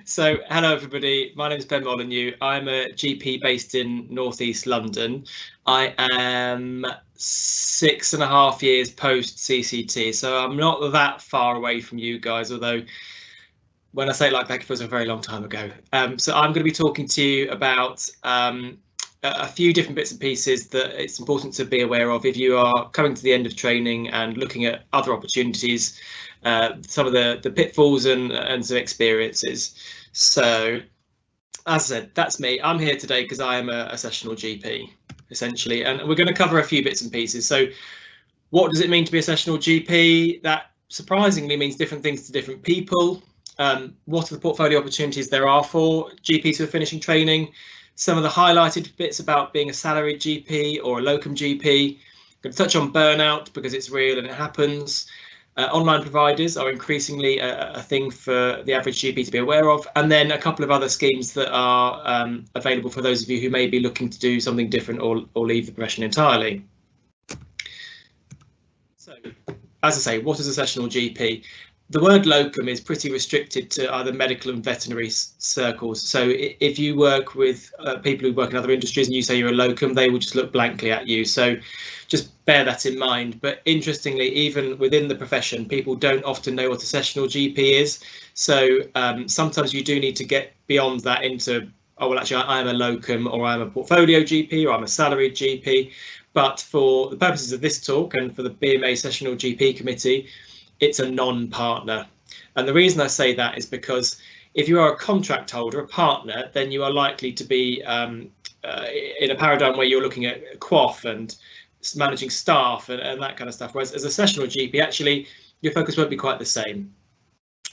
So, hello everybody. My name is Ben Molyneux. I'm a GP based in North East London. I am 6.5 years post CCT, so I'm not that far away from you guys. Although, when I say it like that, it feels a very long time ago. So, I'm going to be talking to you about a few different bits and pieces that it's important to be aware of if you are coming to the end of training and looking at other opportunities. Some of the pitfalls and some experiences. So, as I said, that's me. I'm here today because I am a sessional GP, essentially, and we're going to cover a few bits and pieces. So, what does it mean to be a sessional GP? That surprisingly means different things to different people. What are the portfolio opportunities there are for GPs who are finishing training? Some of the highlighted bits about being a salaried GP or a locum GP. I'm going to touch on burnout because it's real and it happens. Online providers are increasingly a thing for the average GP to be aware of, and then a couple of other schemes that are available for those of you who may be looking to do something different or leave the profession entirely. So, as I say, what is a sessional GP? The word locum is pretty restricted to either medical and veterinary circles. So if you work with people who work in other industries and you say you're a locum, they will just look blankly at you. So just bear that in mind. But interestingly, even within the profession, people don't often know what a sessional GP is. So sometimes you do need to get beyond that into, oh, well, actually, I am a locum, or I'm a portfolio GP, or I'm a salaried GP. But for the purposes of this talk and for the BMA Sessional GP committee, it's a non-partner. And the reason I say that is because if you are a contract holder, a partner, then you are likely to be in a paradigm where you're looking at QOF and managing staff and that kind of stuff. Whereas as a sessional GP, actually, your focus won't be quite the same.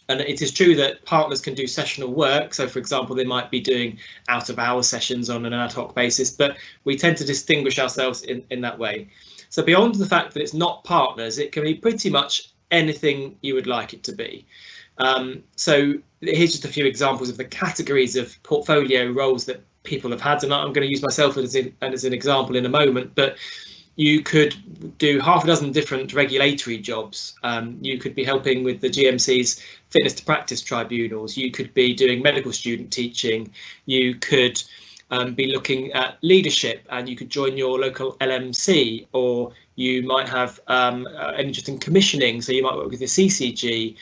And it is true that partners can do sessional work. So, for example, they might be doing out-of-hours sessions on an ad hoc basis, but we tend to distinguish ourselves in that way. So beyond the fact that it's not partners, it can be pretty much anything you would like it to be. So here's just a few examples of the categories of portfolio roles that people have had, and I'm going to use myself as an example in a moment, but you could do half a dozen different regulatory jobs. You could be helping with the GMC's fitness to practice tribunals. You could be doing medical student teaching. You could be looking at leadership, and you could join your local LMC, or you might have an interest in commissioning, so you might work with the CCG.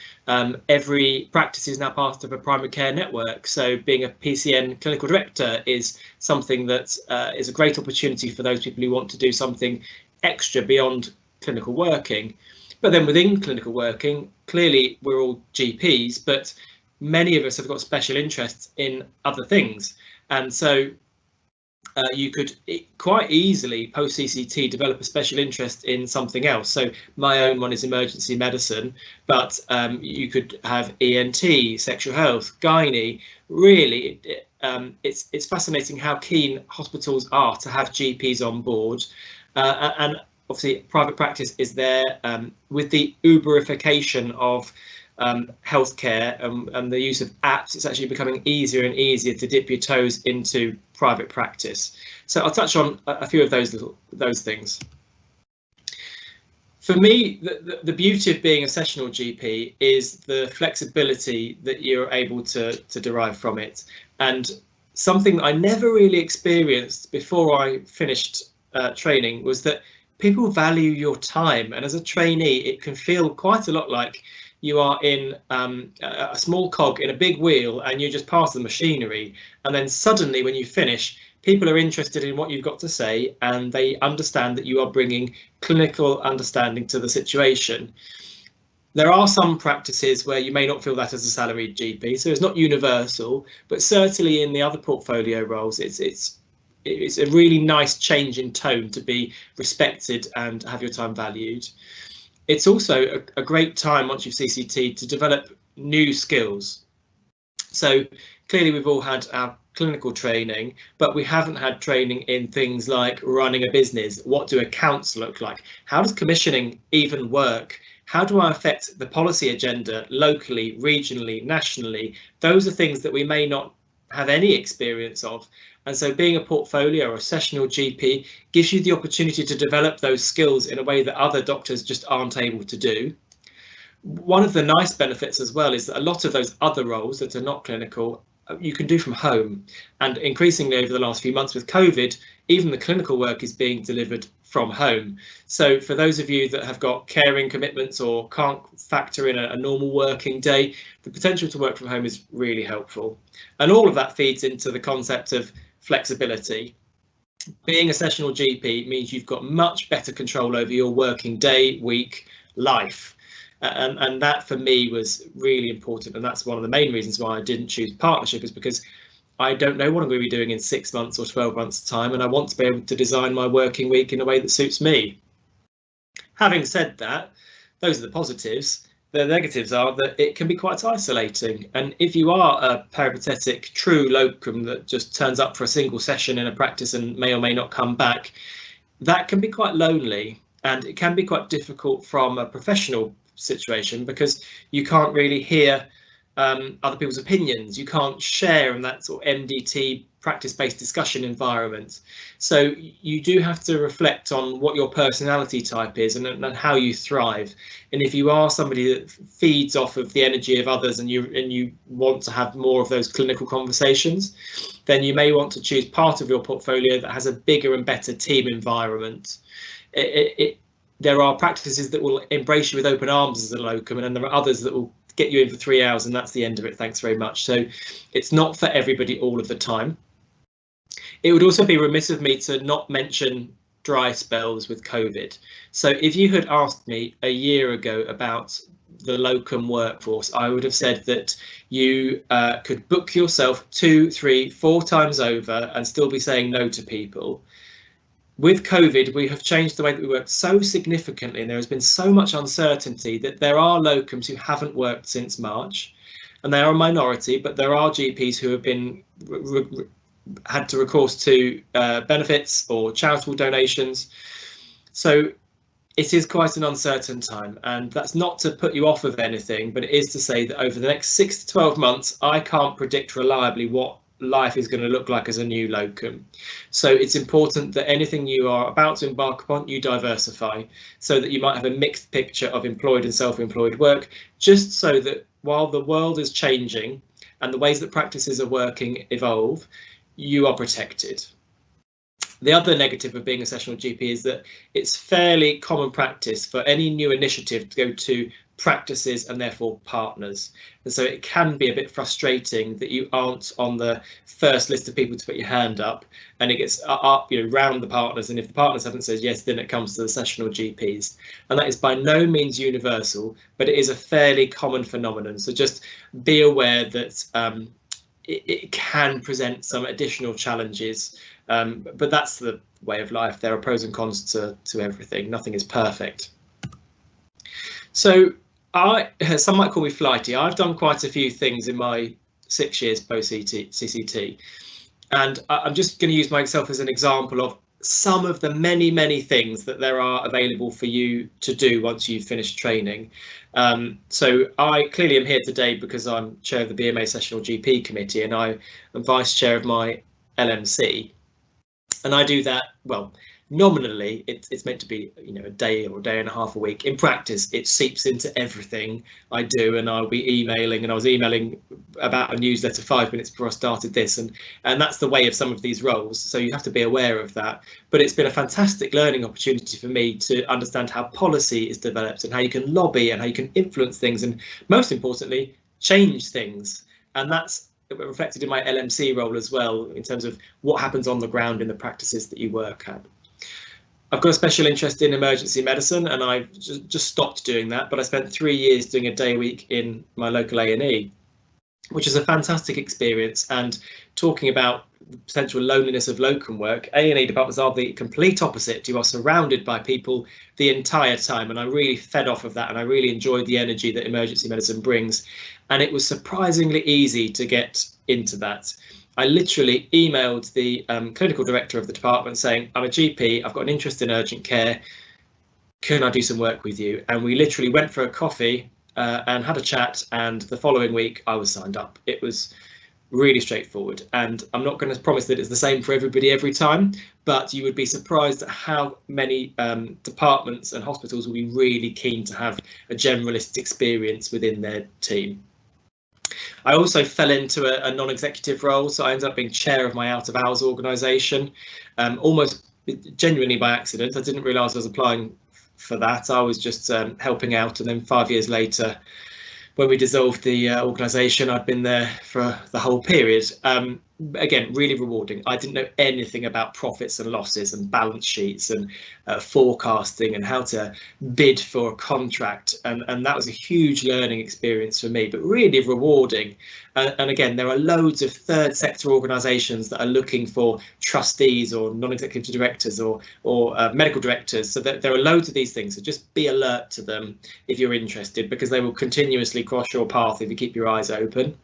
Every practice is now part of a primary care network, so being a PCN clinical director is something that is a great opportunity for those people who want to do something extra beyond clinical working. But then within clinical working, clearly we're all GPs, but many of us have got special interests in other things. And so you could quite easily post CCT develop a special interest in something else. So my own one is emergency medicine, but you could have ENT, sexual health, gynae. Really, it's fascinating how keen hospitals are to have GPs on board, and obviously private practice is there with the Uberification of healthcare and the use of apps. It's actually becoming easier and easier to dip your toes into private practice. So I'll touch on a few of those things. For me, the beauty of being a sessional GP is the flexibility that you're able to derive from it. And something that I never really experienced before I finished training was that people value your time. And as a trainee, it can feel quite a lot like you are in a small cog in a big wheel and you're just part of the machinery. And then suddenly when you finish, people are interested in what you've got to say, and they understand that you are bringing clinical understanding to the situation. There are some practices where you may not feel that as a salaried GP, so it's not universal, but certainly in the other portfolio roles, it's a really nice change in tone to be respected and have your time valued. It's also a great time once you've CCT to develop new skills. So clearly we've all had our clinical training, but we haven't had training in things like running a business. What do accounts look like? How does commissioning even work? How do I affect the policy agenda locally, regionally, nationally? Those are things that we may not have any experience of. And so being a portfolio or a sessional GP gives you the opportunity to develop those skills in a way that other doctors just aren't able to do. One of the nice benefits as well is that a lot of those other roles that are not clinical you can do from home, and increasingly over the last few months with COVID, even the clinical work is being delivered from home. So for those of you that have got caring commitments or can't factor in a normal working day, the potential to work from home is really helpful. And all of that feeds into the concept of flexibility. Being a sessional GP means you've got much better control over your working day, week, life. And that for me was really important, and that's one of the main reasons why I didn't choose partnership, is because I don't know what I'm going to be doing in 6 months or 12 months time, and I want to be able to design my working week in a way that suits me. Having said that, those are the positives. The negatives are that it can be quite isolating, and if you are a peripatetic true locum that just turns up for a single session in a practice and may or may not come back, that can be quite lonely, and it can be quite difficult from a professional situation because you can't really hear other people's opinions. You can't share in that sort of MDT practice-based discussion environment. So you do have to reflect on what your personality type is and how you thrive. And if you are somebody that feeds off of the energy of others and you want to have more of those clinical conversations, then you may want to choose part of your portfolio that has a bigger and better team environment. There are practices that will embrace you with open arms as a locum, and then there are others that will get you in for 3 hours and that's the end of it, thanks very much. So it's not for everybody all of the time. It would also be remiss of me to not mention dry spells with COVID. So if you had asked me a year ago about the locum workforce, I would have said that you could book yourself 2, 3, 4 times over and still be saying no to people. With COVID, we have changed the way that we work so significantly, and there has been so much uncertainty that there are locums who haven't worked since March, and they are a minority, but there are GPs who have been had to recourse to benefits or charitable donations. So it is quite an uncertain time, and that's not to put you off of anything, but it is to say that over the next 6 to 12 months, I can't predict reliably what life is going to look like as a new locum. So it's important that anything you are about to embark upon, you diversify, so that you might have a mixed picture of employed and self-employed work, just so that while the world is changing and the ways that practices are working evolve, you are protected. The other negative of being a sessional GP is that it's fairly common practice for any new initiative to go to practices and therefore partners, and so it can be a bit frustrating that you aren't on the first list of people to put your hand up, and it gets up, round the partners, and if the partners haven't said yes, then it comes to the sessional GPs, and that is by no means universal, but it is a fairly common phenomenon. So just be aware that it can present some additional challenges, but that's the way of life. There are pros and cons to everything. Nothing is perfect. So some might call me flighty. I've done quite a few things in my 6 years post CCT, and I'm just going to use myself as an example of some of the many things that there are available for you to do once you've finished training. So I clearly am here today because I'm chair of the BMA Sessional GP committee, and I am vice chair of my LMC, and I do that, well, nominally it's meant to be a day or a day and a half a week. In practice it seeps into everything I do, and I'll be emailing, and I was emailing about a newsletter 5 minutes before I started this, and that's the way of some of these roles, so you have to be aware of that. But it's been a fantastic learning opportunity for me to understand how policy is developed and how you can lobby and how you can influence things, and most importantly change things, and that's reflected in my LMC role as well, in terms of what happens on the ground in the practices that you work at. I've got a special interest in emergency medicine, and I've just stopped doing that, but I spent 3 years doing a day a week in my local A&E, which is a fantastic experience. And talking about the potential loneliness of locum work, A&E departments are the complete opposite. You are surrounded by people the entire time, and I really fed off of that, and I really enjoyed the energy that emergency medicine brings, and it was surprisingly easy to get into that. I literally emailed the clinical director of the department saying, I'm a GP, I've got an interest in urgent care, can I do some work with you? And we literally went for a coffee and had a chat, and the following week I was signed up. It was really straightforward. And I'm not going to promise that it's the same for everybody every time, but you would be surprised at how many departments and hospitals will be really keen to have a generalist experience within their team. I also fell into a non-executive role, so I ended up being chair of my out-of-hours organisation, almost genuinely by accident. I didn't realise I was applying for that. I was just helping out, and then 5 years later, when we dissolved the organisation, I'd been there for the whole period. Again, really rewarding. I didn't know anything about profits and losses and balance sheets and forecasting and how to bid for a contract, and that was a huge learning experience for me, but really rewarding. And again, there are loads of third sector organisations that are looking for trustees or non-executive directors or medical directors, so that there are loads of these things, so just be alert to them if you're interested, because they will continuously cross your path if you keep your eyes open.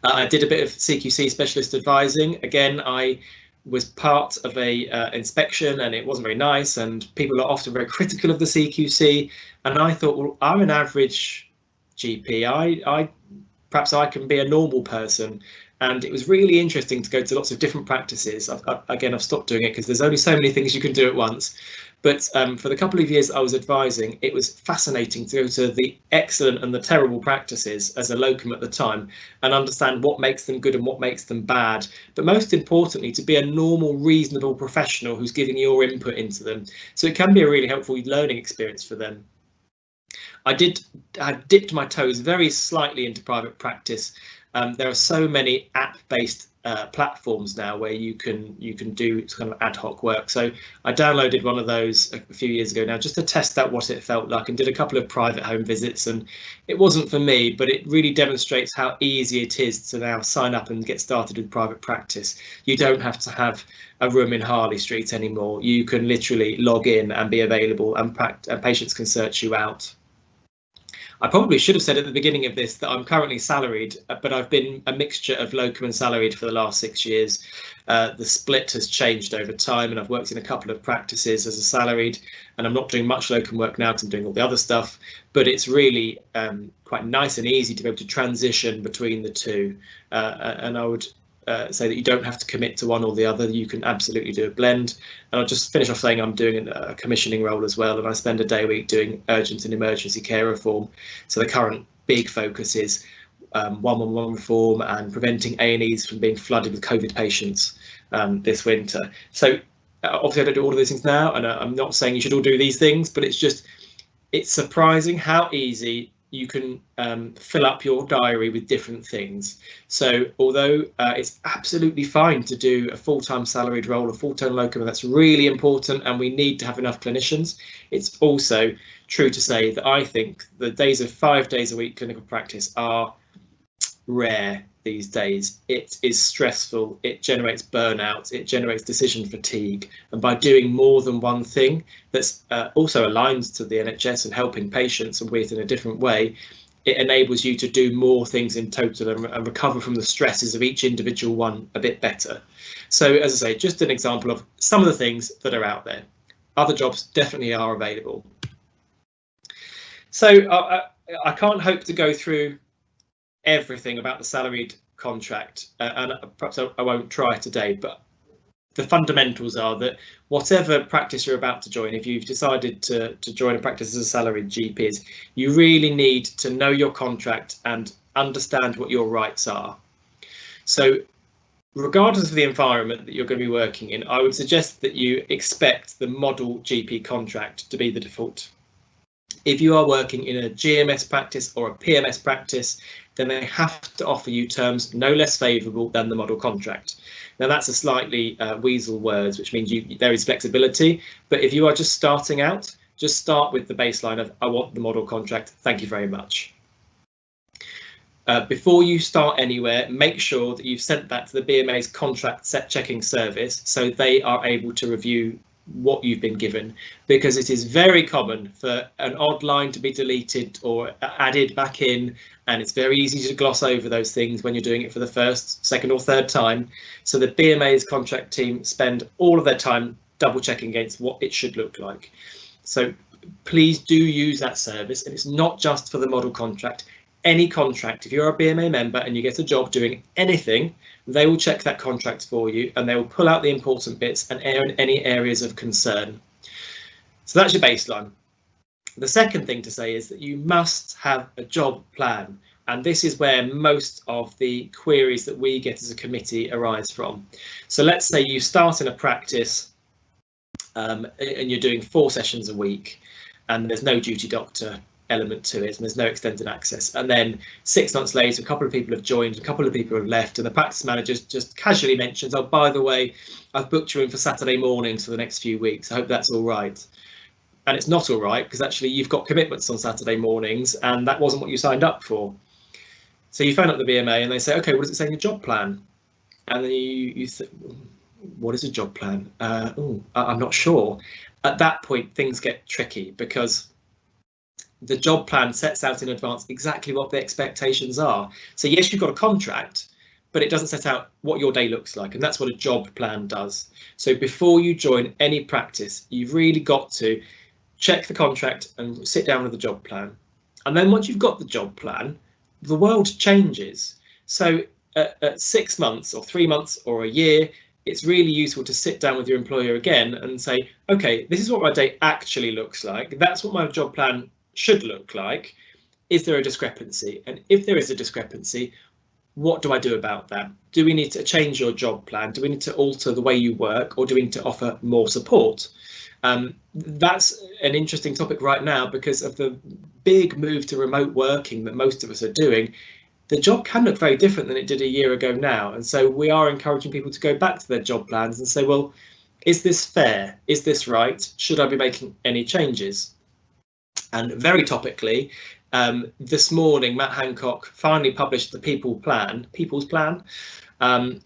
I did a bit of CQC specialist advising. Again, I was part of a inspection, and it wasn't very nice, and people are often very critical of the CQC, and I thought, well, I'm an average GP, perhaps I can be a normal person. And it was really interesting to go to lots of different practices. Again, I've stopped doing it because there's only so many things you can do at once. But for the couple of years I was advising, it was fascinating to go to the excellent and the terrible practices as a locum at the time and understand what makes them good and what makes them bad. But most importantly, to be a normal, reasonable professional who's giving your input into them. So it can be a really helpful learning experience for them. I dipped my toes very slightly into private practice. There are so many app-based platforms now where you can do kind of ad hoc work. So I downloaded one of those a few years ago now just to test out what it felt like, and did a couple of private home visits, and it wasn't for me, but it really demonstrates how easy it is to now sign up and get started with private practice. You don't have to have a room in Harley Street anymore. You can literally log in and be available, and patients can search you out. I probably should have said at the beginning of this that I'm currently salaried, but I've been a mixture of locum and salaried for the last 6 years. The split has changed over time, and I've worked in a couple of practices as a salaried, and I'm not doing much locum work now because I'm doing all the other stuff, but it's really quite nice and easy to be able to transition between the two. And I would say that you don't have to commit to one or the other. You can absolutely do a blend. And I'll just finish off saying I'm doing a commissioning role as well, and I spend a day a week doing urgent and emergency care reform. So the current big focus is 111 reform and preventing A&Es from being flooded with COVID patients this winter. So obviously I don't do all of these things now, and I'm not saying you should all do these things, but it's surprising how easy you can fill up your diary with different things. So although it's absolutely fine to do a full-time salaried role, a full-time locum, and that's really important, and we need to have enough clinicians, it's also true to say that I think the days of 5 days a week clinical practice are rare these days. It is stressful, it generates burnout, it generates decision fatigue, and by doing more than one thing that's also aligns to the NHS and helping patients and with in a different way, it enables you to do more things in total and recover from the stresses of each individual one a bit better. So as I say, just an example of some of the things that are out there. Other jobs definitely are available. So I can't hope to go through everything about the salaried contract, and perhaps I won't try today, but the fundamentals are that whatever practice you're about to join, if you've decided to join a practice as a salaried GP, you really need to know your contract and understand what your rights are. So regardless of the environment that you're going to be working in, I would suggest that you expect the model GP contract to be the default. If you are working in a GMS practice or a PMS practice, then they have to offer you terms no less favourable than the model contract. Now that's a slightly weasel words, which means there is flexibility, but if you are just starting out, just start with the baseline of I want the model contract, thank you very much. Before you start anywhere, make sure that you've sent that to the BMA's contract set checking service so they are able to review what you've been given, because it is very common for an odd line to be deleted or added back in, and it's very easy to gloss over those things when you're doing it for the first, second or third time. So the BMA's contract team spend all of their time double checking against what it should look like. So please do use that service, and it's not just for the model contract. any contract, if you're a BMA member and you get a job doing anything, they will check that contract for you and they will pull out the important bits and any areas of concern. So that's your baseline. The second thing to say is that you must have a job plan. And this is where most of the queries that we get as a committee arise from. So let's say you start in a practice and you're doing 4 sessions a week and there's no duty doctor element to it and there's no extended access, and then 6 months later a couple of people have joined, a couple of people have left, and the practice manager just casually mentions, oh, by the way, I've booked you in for Saturday mornings for the next few weeks, I hope that's all right. And it's not all right, because actually you've got commitments on Saturday mornings and that wasn't what you signed up for. So you phone up the BMA and they say, okay, what does it say in your job plan? And then you think, what is a job plan? I'm not sure. At that point things get tricky, because the job plan sets out in advance exactly what the expectations are. So yes, you've got a contract, but it doesn't set out what your day looks like, and that's what a job plan does. So before you join any practice, you've really got to check the contract and sit down with the job plan. And then once you've got the job plan, the world changes. So at 6 months or 3 months or a year, it's really useful to sit down with your employer again and say, okay, this is what my day actually looks like. That's what my job plan should look like. Is there a discrepancy? And if there is a discrepancy, what do I do about that? Do we need to change your job plan? Do we need to alter the way you work, or do we need to offer more support? That's an interesting topic right now because of the big move to remote working that most of us are doing. The job can look very different than it did a year ago now. And so we are encouraging people to go back to their job plans and say, well, is this fair? Is this right? Should I be making any changes? And very topically, this morning, Matt Hancock finally published the People's Plan, and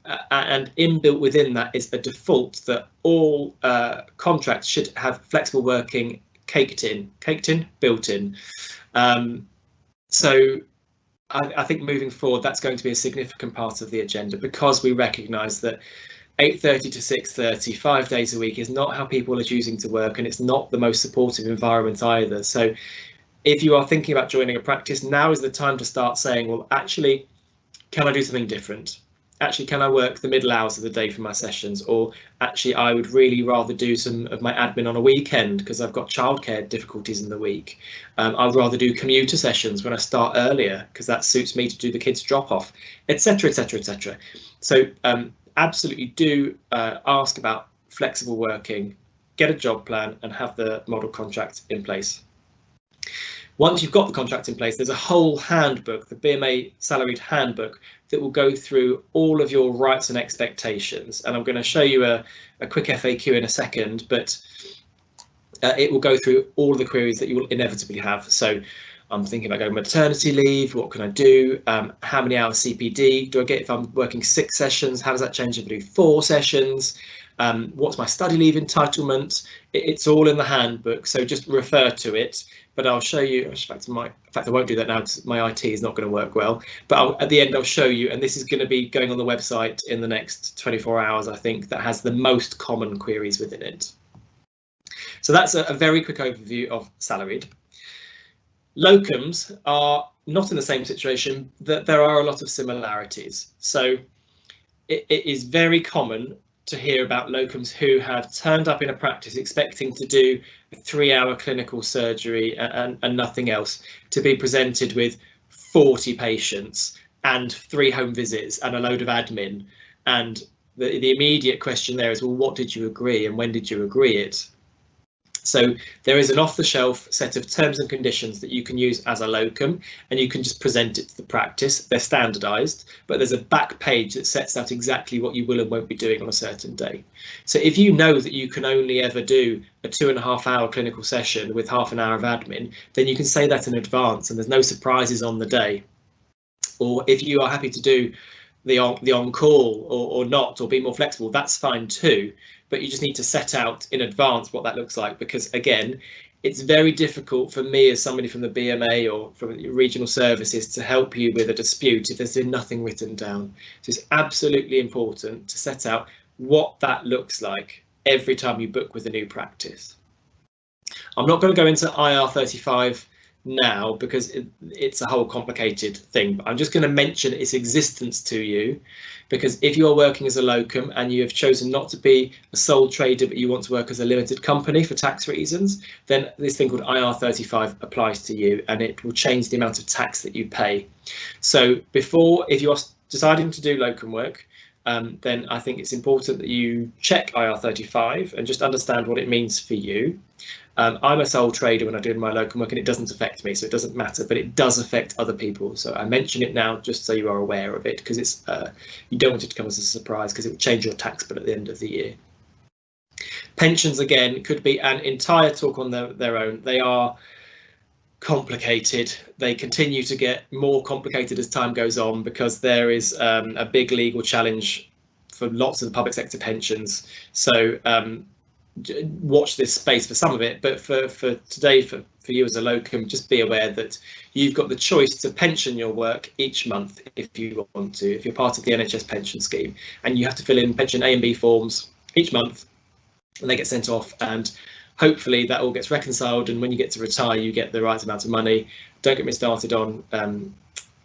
inbuilt within that is a default that all contracts should have flexible working built in. So I think moving forward, that's going to be a significant part of the agenda, because we recognise that 8:30 to 6:30, 5 days a week is not how people are choosing to work, and it's not the most supportive environment either. So if you are thinking about joining a practice, now is the time to start saying, well, actually, can I do something different? Actually, can I work the middle hours of the day for my sessions? Or actually, I would really rather do some of my admin on a weekend because I've got childcare difficulties in the week. I'd rather do commuter sessions when I start earlier because that suits me to do the kids drop off, etc, etc, etc. So absolutely do ask about flexible working, get a job plan and have the model contract in place. Once you've got the contract in place, there's a whole handbook, the BMA salaried handbook, that will go through all of your rights and expectations. And I'm going to show you a quick FAQ in a second, but it will go through all of the queries that you will inevitably have. So I'm thinking about going maternity leave, what can I do? How many hours CPD do I get if I'm working 6 sessions? How does that change if I do 4 sessions? What's my study leave entitlement? It's all in the handbook, so just refer to it. But I'll show you, in fact I won't do that now because my IT is not going to work well, but at the end I'll show you, and this is going to be going on the website in the next 24 hours, I think, that has the most common queries within it. So that's a very quick overview of salaried. Locums are not in the same situation, that there are a lot of similarities. So it is very common to hear about locums who have turned up in a practice expecting to do a 3-hour clinical surgery and nothing else, to be presented with 40 patients and 3 home visits and a load of admin. And the immediate question there is, well, what did you agree and when did you agree it? So there is an off-the-shelf set of terms and conditions that you can use as a locum, and you can just present it to the practice. They're standardised, but there's a back page that sets out exactly what you will and won't be doing on a certain day. So if you know that you can only ever do a 2.5-hour clinical session with half an hour of admin, then you can say that in advance and there's no surprises on the day. Or if you are happy to do the on-call or not, or be more flexible, that's fine too. But you just need to set out in advance what that looks like, because again, it's very difficult for me as somebody from the BMA or from regional services to help you with a dispute if there's been nothing written down. So it's absolutely important to set out what that looks like every time you book with a new practice. I'm not going to go into IR35 now because it's a whole complicated thing, but I'm just going to mention its existence to you, because if you're working as a locum and you have chosen not to be a sole trader but you want to work as a limited company for tax reasons, then this thing called IR35 applies to you, and it will change the amount of tax that you pay. So before, if you are deciding to do locum work, then I think it's important that you check IR35 and just understand what it means for you. I'm a sole trader when I do my locum work, and it doesn't affect me, so it doesn't matter, but it does affect other people. So I mention it now just so you are aware of it, because it's you don't want it to come as a surprise, because it will change your tax bill at the end of the year. Pensions, again, could be an entire talk on their own. They are complicated. They continue to get more complicated as time goes on, because there is a big legal challenge for lots of the public sector pensions. So watch this space for some of it, but for today, for you as a locum, just be aware that you've got the choice to pension your work each month if you want to, if you're part of the NHS pension scheme, and you have to fill in pension A and B forms each month, and they get sent off, and hopefully that all gets reconciled, and when you get to retire you get the right amount of money. Don't get me started on the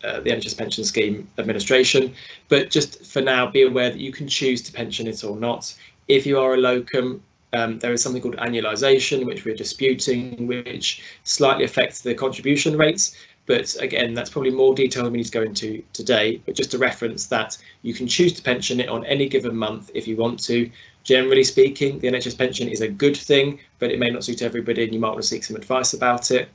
NHS pension scheme administration, but just for now be aware that you can choose to pension it or not. If you are a locum, there is something called annualisation, which we're disputing, which slightly affects the contribution rates. But again, that's probably more detail than we need to go into today. But just to reference that, you can choose to pension it on any given month if you want to. Generally speaking, the NHS pension is a good thing, but it may not suit everybody, and you might want to seek some advice about it.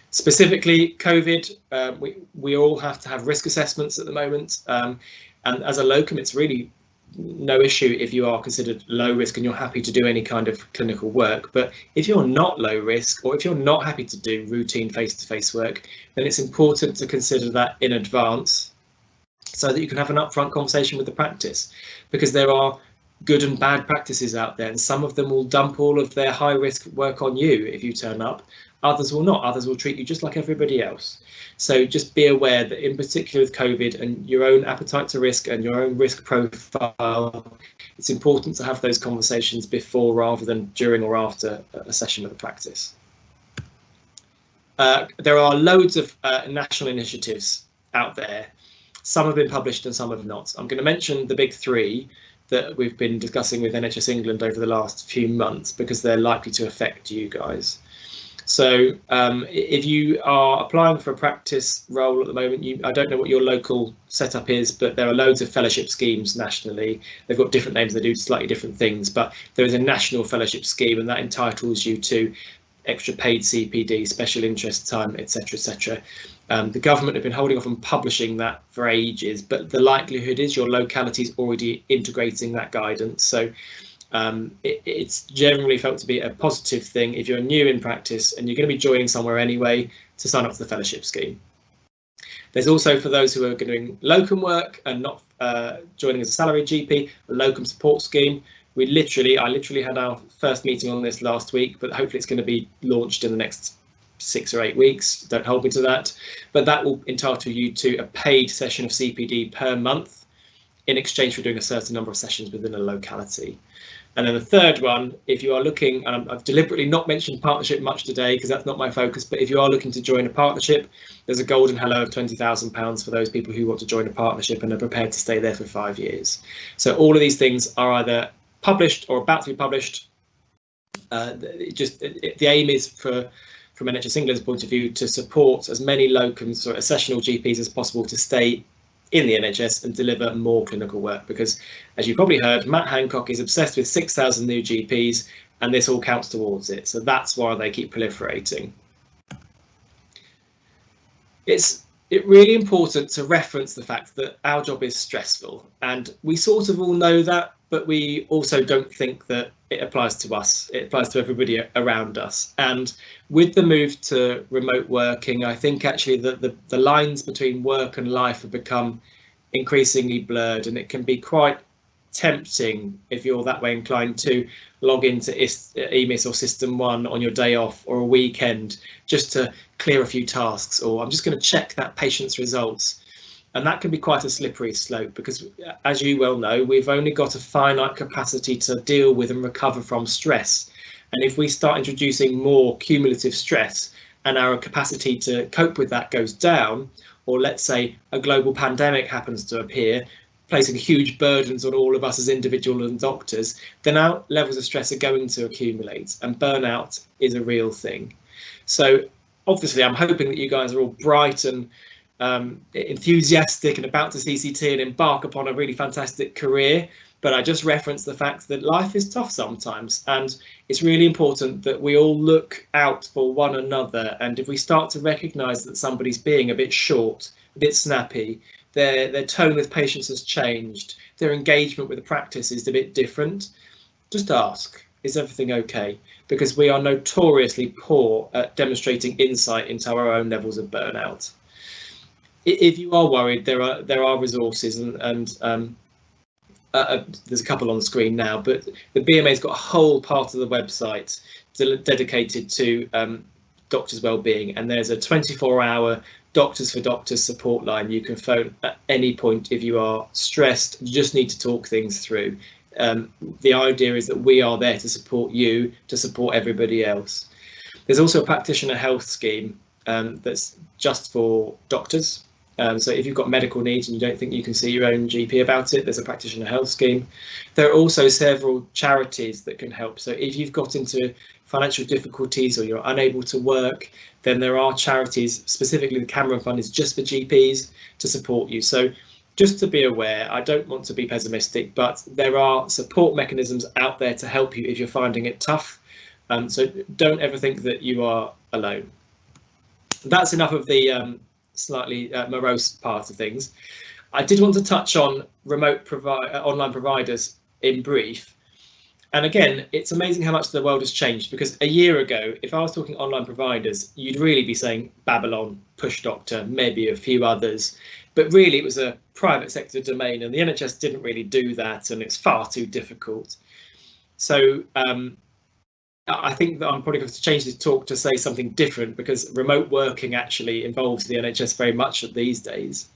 Specifically, COVID, we all have to have risk assessments at the moment. And as a locum, it's really no issue if you are considered low risk and you're happy to do any kind of clinical work. But if you're not low risk, or if you're not happy to do routine face-to-face work, then it's important to consider that in advance so that you can have an upfront conversation with the practice, because there are good and bad practices out there, and some of them will dump all of their high risk work on you if you turn up. Others will not. Others will treat you just like everybody else. So just be aware that in particular with COVID and your own appetite to risk and your own risk profile, it's important to have those conversations before rather than during or after a session of the practice. There are loads of national initiatives out there. Some have been published and some have not. I'm going to mention the big three that we've been discussing with NHS England over the last few months, because they're likely to affect you guys. So if you are applying for a practice role at the moment, I don't know what your local setup is, but there are loads of fellowship schemes nationally. They've got different names, they do slightly different things, but there is a national fellowship scheme, and that entitles you to extra paid CPD, special interest time, etc., etc. The government have been holding off on publishing that for ages, but the likelihood is your locality is already integrating that guidance. So it's generally felt to be a positive thing if you're new in practice and you're going to be joining somewhere anyway, to sign up for the fellowship scheme. There's also, for those who are doing locum work and not joining as a salaried GP, a locum support scheme. I literally had our first meeting on this last week, but hopefully it's going to be launched in the next 6 or 8 weeks. Don't hold me to that, but that will entitle you to a paid session of CPD per month in exchange for doing a certain number of sessions within a locality. And then the third one, if you are looking, and I've deliberately not mentioned partnership much today because that's not my focus, but if you are looking to join a partnership, there's a golden hello of £20,000 for those people who want to join a partnership and are prepared to stay there for 5 years. So all of these things are either published or about to be published. The aim is from NHS England's point of view to support as many locums or sessional GPs as possible to stay in the NHS and deliver more clinical work, because as you probably heard, Matt Hancock is obsessed with 6,000 new GPs, and this all counts towards it. So that's why they keep proliferating. It's really important to reference the fact that our job is stressful, and we sort of all know that, but we also don't think that it applies to us. It applies to everybody around us. And with the move to remote working, I think actually that the lines between work and life have become increasingly blurred, and it can be quite tempting, if you're that way inclined, to log into EMIS or System 1 on your day off or a weekend just to clear a few tasks, or I'm just going to check that patient's results. And that can be quite a slippery slope, because as you well know, we've only got a finite capacity to deal with and recover from stress. And if we start introducing more cumulative stress, and our capacity to cope with that goes down, or let's say a global pandemic happens to appear, placing huge burdens on all of us as individuals and doctors, then our levels of stress are going to accumulate, and burnout is a real thing. So obviously I'm hoping that you guys are all bright and enthusiastic and about to CCT and embark upon a really fantastic career, but I just referenced the fact that life is tough sometimes, and it's really important that we all look out for one another. And if we start to recognise that somebody's being a bit short, a bit snappy, their tone with patients has changed, their engagement with the practice is a bit different, just ask, is everything okay? Because we are notoriously poor at demonstrating insight into our own levels of burnout. If you are worried, there are resources, and there's a couple on the screen now, but the BMA's got a whole part of the website dedicated to doctors' wellbeing, and there's a 24-hour Doctors for Doctors support line you can phone at any point if you are stressed. You just need to talk things through. The idea is that we are there to support you, to support everybody else. There's also a practitioner health scheme that's just for doctors. So if you've got medical needs and you don't think you can see your own GP about it, there's a practitioner health scheme. There are also several charities that can help. So if you've got into financial difficulties or you're unable to work, then there are charities, specifically the Cameron Fund is just for GPs, to support you. So just to be aware, I don't want to be pessimistic, but there are support mechanisms out there to help you if you're finding it tough. So don't ever think that you are alone. That's enough of the slightly morose part of things. I did want to touch on remote online providers in brief. And again, it's amazing how much the world has changed, because a year ago, if I was talking online providers, you'd really be saying Babylon, Push Doctor, maybe a few others. But really, it was a private sector domain, and the NHS didn't really do that, and it's far too difficult. So I think that I'm probably going to change this talk to say something different, because remote working actually involves the NHS very much these days.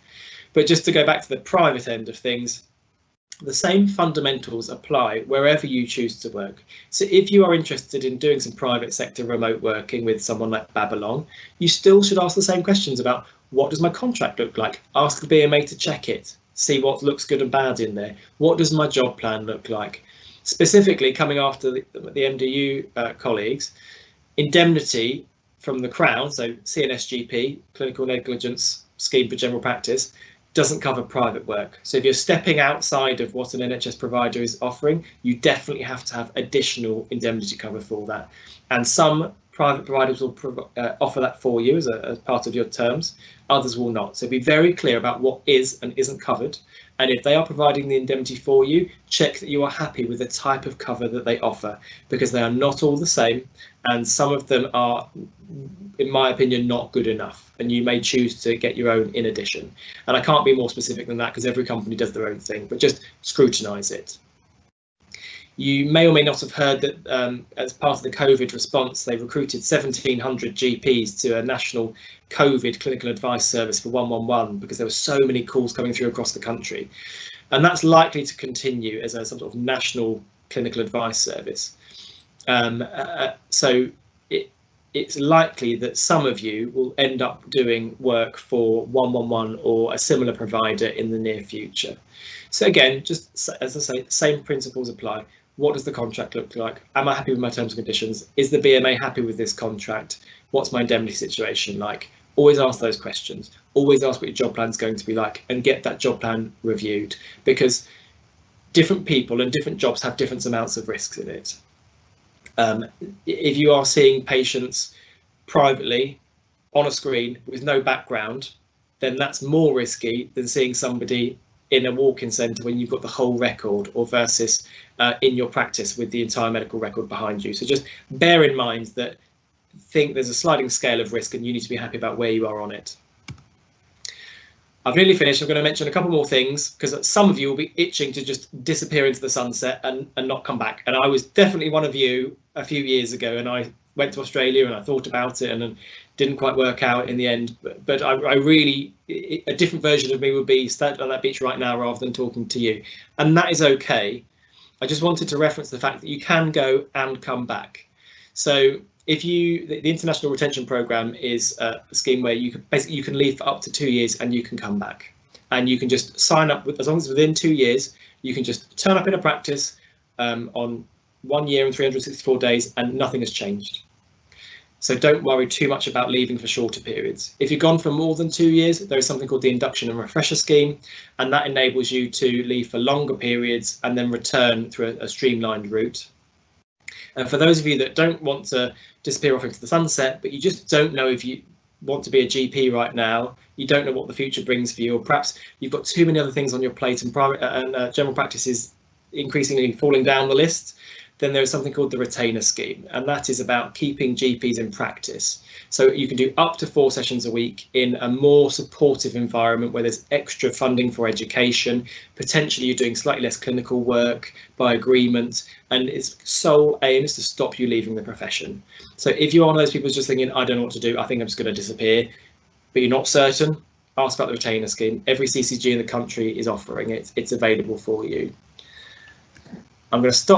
But just to go back to the private end of things, the same fundamentals apply wherever you choose to work. So if you are interested in doing some private sector remote working with someone like Babylon, you still should ask the same questions about what does my contract look like? Ask the BMA to check it, see what looks good and bad in there. What does my job plan look like? Specifically, coming after the MDU colleagues, indemnity from the Crown, so CNSGP, Clinical Negligence Scheme for General Practice, doesn't cover private work. So if you're stepping outside of what an NHS provider is offering, you definitely have to have additional indemnity cover for that. And some private providers will offer that for you as part of your terms, others will not. So be very clear about what is and isn't covered. And if they are providing the indemnity for you, check that you are happy with the type of cover that they offer, because they are not all the same, and some of them are, in my opinion, not good enough, and you may choose to get your own in addition. And I can't be more specific than that because every company does their own thing, but just scrutinise it. You may or may not have heard that as part of the COVID response, they recruited 1,700 GPs to a national COVID clinical advice service for 111 because there were so many calls coming through across the country. And that's likely to continue as a sort of national clinical advice service. So it's likely that some of you will end up doing work for 111 or a similar provider in the near future. So again, just as I say, same principles apply. What does the contract look like? Am I happy with my terms and conditions? Is the BMA happy with this contract? What's my indemnity situation like? Always ask those questions. Always ask what your job plan is going to be like, and get that job plan reviewed, because different people and different jobs have different amounts of risks in it. If you are seeing patients privately on a screen with no background, then that's more risky than seeing somebody in a walk-in centre when you've got the whole record, or versus in your practice with the entire medical record behind you. So just bear in mind that there's a sliding scale of risk, and you need to be happy about where you are on it. I've nearly finished. I'm going to mention a couple more things, because some of you will be itching to just disappear into the sunset and not come back. And I was definitely one of you a few years ago, and I went to Australia and I thought about it, and then didn't quite work out in the end. But I really, a different version of me would be standing on that beach right now rather than talking to you. And that is okay. I just wanted to reference the fact that you can go and come back. So the international retention program is a scheme where you can leave for up to 2 years and you can come back, and you can just sign up as long as within 2 years you can just turn up in a practice on 1 year and 364 days and nothing has changed. So don't worry too much about leaving for shorter periods. If you've gone for more than 2 years, there is something called the induction and refresher scheme, and that enables you to leave for longer periods and then return through a streamlined route. And for those of you that don't want to disappear off into the sunset, but you just don't know if you want to be a GP right now, you don't know what the future brings for you, or perhaps you've got too many other things on your plate and private and general practice is increasingly falling down the list, then there is something called the retainer scheme, and that is about keeping GPs in practice. So you can do up to 4 sessions a week in a more supportive environment where there's extra funding for education. Potentially you're doing slightly less clinical work by agreement, and its sole aim is to stop you leaving the profession. So if you're one of those people who's just thinking, I don't know what to do, I think I'm just going to disappear, but you're not certain, ask about the retainer scheme. Every CCG in the country is offering it. It's available for you. I'm going to stop